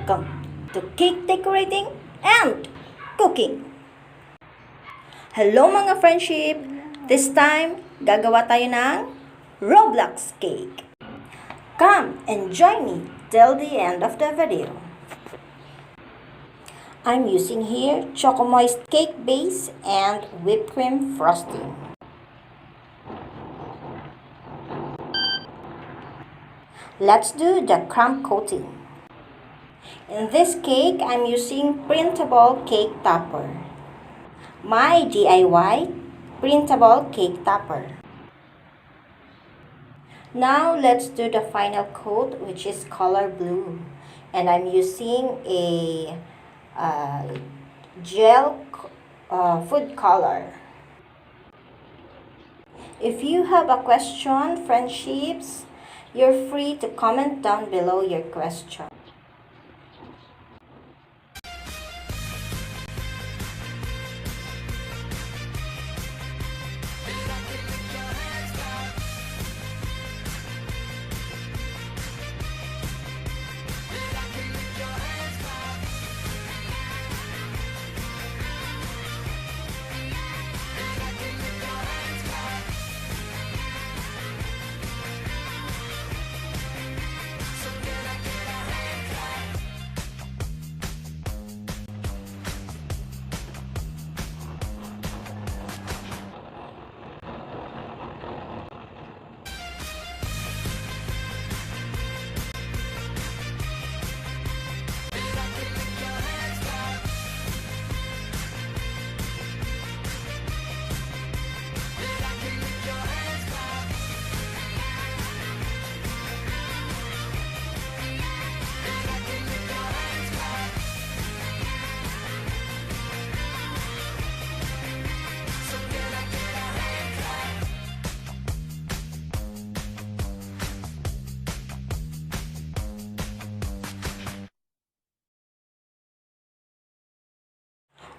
Welcome to cake decorating and cooking. Hello mga friendship! This time, gagawa tayo ng ROBLOX cake. Come and join me till the end of the video. I'm using here Choco Moist cake base and whipped cream frosting. Let's do the crumb coating. In this cake, I'm using printable cake topper. My DIY printable cake topper. Now, let's do the final coat, which is color blue. And I'm using a gel food color. If you have a question, friendships, you're free to comment down below your question.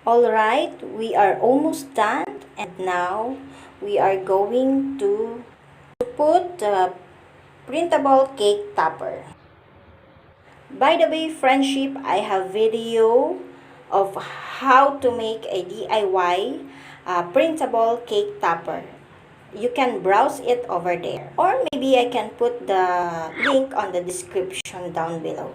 Alright, we are almost done, and now we are going to put the printable cake topper. By the way, friendship, I have video of how to make a DIY printable cake topper. You can browse it over there, or maybe I can put the link on the description down below.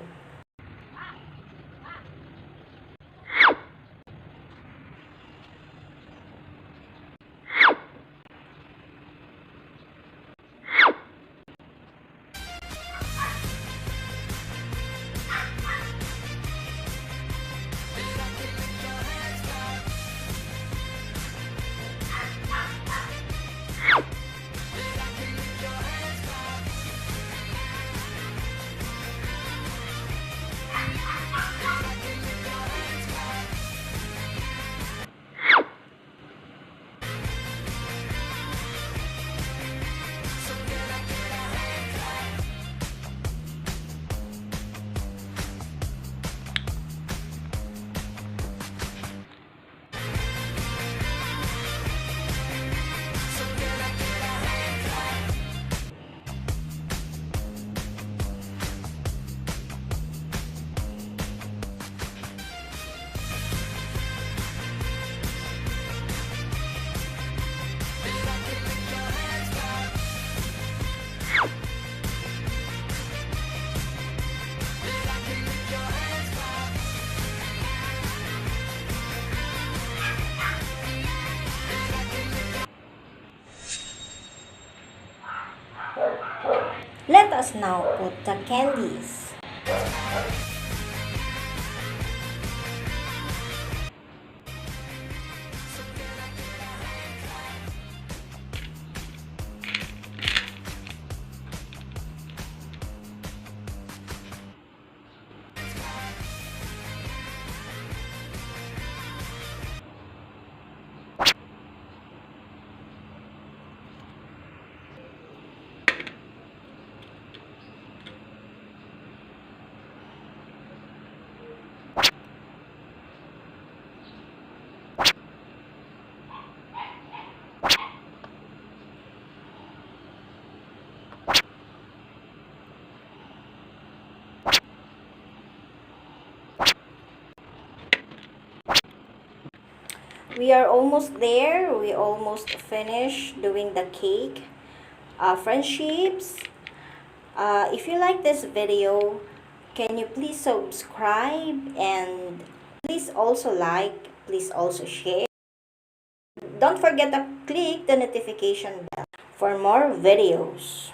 Let us now put the candies. We are almost there. We almost finished doing the cake. Friendships, if you like this video, can you please subscribe and please also like, please also share. Don't forget to click the notification bell for more videos.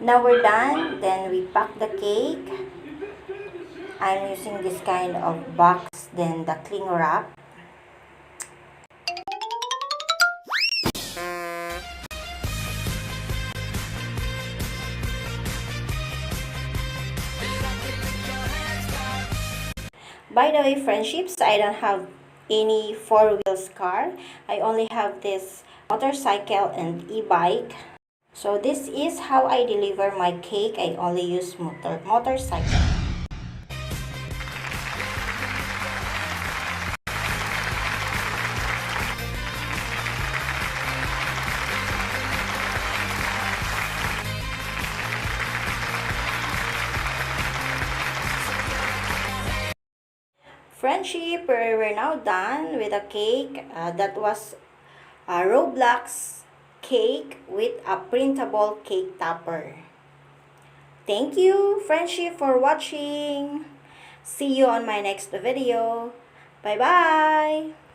Now we're done. Then we pack the cake. I'm using this kind of box, then the cling wrap. By the way, friendships, I don't have any four-wheels car. I only have this motorcycle and e-bike. So this is how I deliver my cake. I only use motorcycle. Friendship, we're now done with the cake. That was a ROBLOX cake with a printable cake topper. Thank you, friendship, for watching. See you on my next video. Bye-bye.